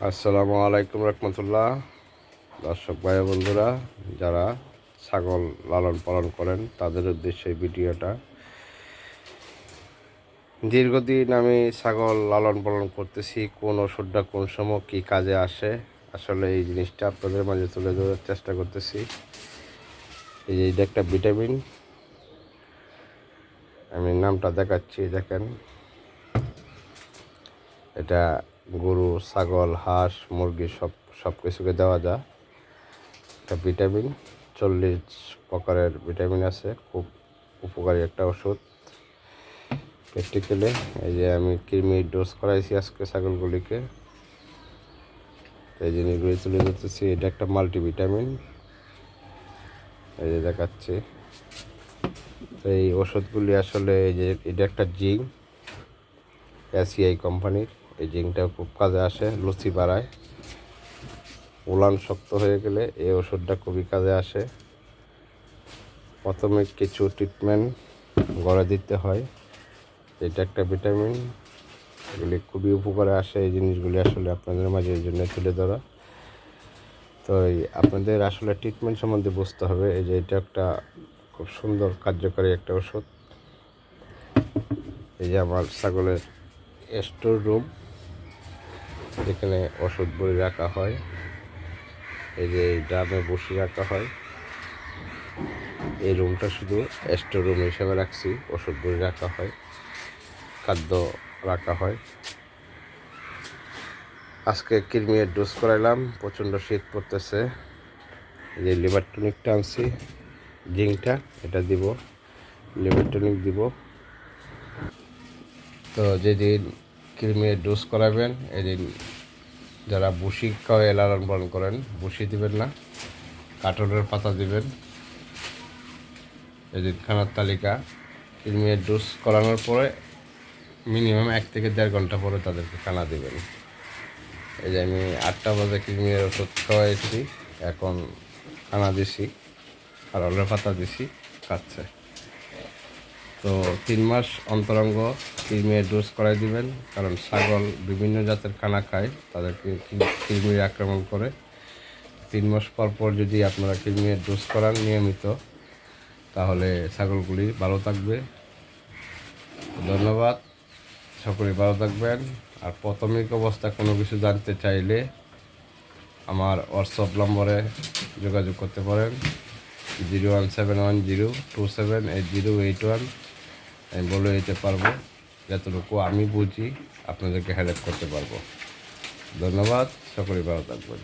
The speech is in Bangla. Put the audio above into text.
আসসালামু আলাইকুম রহমতুল্লাহ। দর্শক ভাই বন্ধুরা, যারা ছাগল লালন পালন করেন তাদের উদ্দেশ্যে এই ভিডিওটা। দীর্ঘদিন আমি ছাগল লালন পালন করতেছি, কোন ওষুধটা কোন সময় কী কাজে আসে আসলে এই জিনিসটা আপনাদের মাঝে তুলে ধরার চেষ্টা করতেছি। এই যে এটা একটা ভিটামিন, আমি নামটা দেখাচ্ছি, দেখেন। এটা গরু, ছাগল, হাঁস, মুরগি সব কিছুকে দেওয়া যায়। একটা ভিটামিন, 40 প্রকারের ভিটামিন আছে, খুব উপকারী একটা ওষুধ। প্র্যাকটিক্যালে এই যে আমি কৃমি ডোজ করাইছি আজকে ছাগলগুলিকে, এই জিনিসগুলি তুলে ধরতেছি। এটা একটা মাল্টিভিটামিন, এই যে দেখাচ্ছি। এই ওষুধগুলি আসলে এই যে এটা একটা জিঙ্ক, এসিআই কোম্পানির। এই জিঙ্কটা খুব কাজে আসে, লুচি বাড়ায়। উলান শক্ত হয়ে গেলে এই ওষুধটা খুবই কাজে আসে। প্রথমে কিছু ট্রিটমেন্ট গড়ে দিতে হয়। এটা একটা ভিটামিন, এগুলি খুবই উপকারে আসে। এই জিনিসগুলি আসলে আপনাদের মাঝে এই জন্য তুলে ধরা। তো আপনাদের আসলে ট্রিটমেন্ট সম্বন্ধে বুঝতে হবে। এই যে এটা একটা খুব সুন্দর কার্যকারী একটা ওষুধ। এই যে আমার ছাগলের স্টোর রুম, যেখানে ওষুধ বড়ি রাখা হয়। এই যে এই ড্রামে বসি রাখা হয়। এই রুমটা শুধু স্টোর রুম হিসাবে রাখছি, ওষুধ বড়ি রাখা হয়, খাদ্য রাখা হয়। আজকে কৃমির ডোজ করাইলাম, প্রচণ্ড শীত পড়তেছে। এই যে লিভার টনিকটা আনছি, জিঙ্কটা এটা দিব, লিভার টনিক দিব। তো যেদিন কৃমির ডোজ করাবেন এদিন যারা বুসি খাওয়াই লালন পালন করেন, বুসি দিবেন না, কাঁঠালের পাতা দিবেন। এদিন খানার তালিকা, কৃমির ডোজ করানোর পরে মিনিমাম 1 থেকে 1.5 ঘন্টা পরে তাদেরকে খানা দিবেন। এই যে আমি 8টা বাজে কৃমির ওষুধ খাওয়াইছি, এখন খানা দিছি, আর অলরের পাতা দিছি, খাচ্ছে। তো 3 মাস অন্তরঙ্গ কৃমির ডোজ করাই দিবেন, কারণ ছাগল বিভিন্ন জাতের খানা খায়, তাদেরকে কৃমির আক্রমণ করে। 3 মাস পর পর যদি আপনারা কৃমির ডোজ করান নিয়মিত, তাহলে ছাগলগুলি ভালো থাকবে। ধন্যবাদ, সকলে ভালো থাকবেন। আর প্রাথমিক অবস্থা কোনো কিছু জানতে চাইলে আমার হোয়াটসঅ্যাপ নম্বরে যোগাযোগ করতে পারেন, 01710278081। আমি বলে দিতে পারবো, যতটুকু আমি বুঝি আপনাদেরকে হেল্প করতে পারবো। ধন্যবাদ, সকলে ভালো থাকবেন।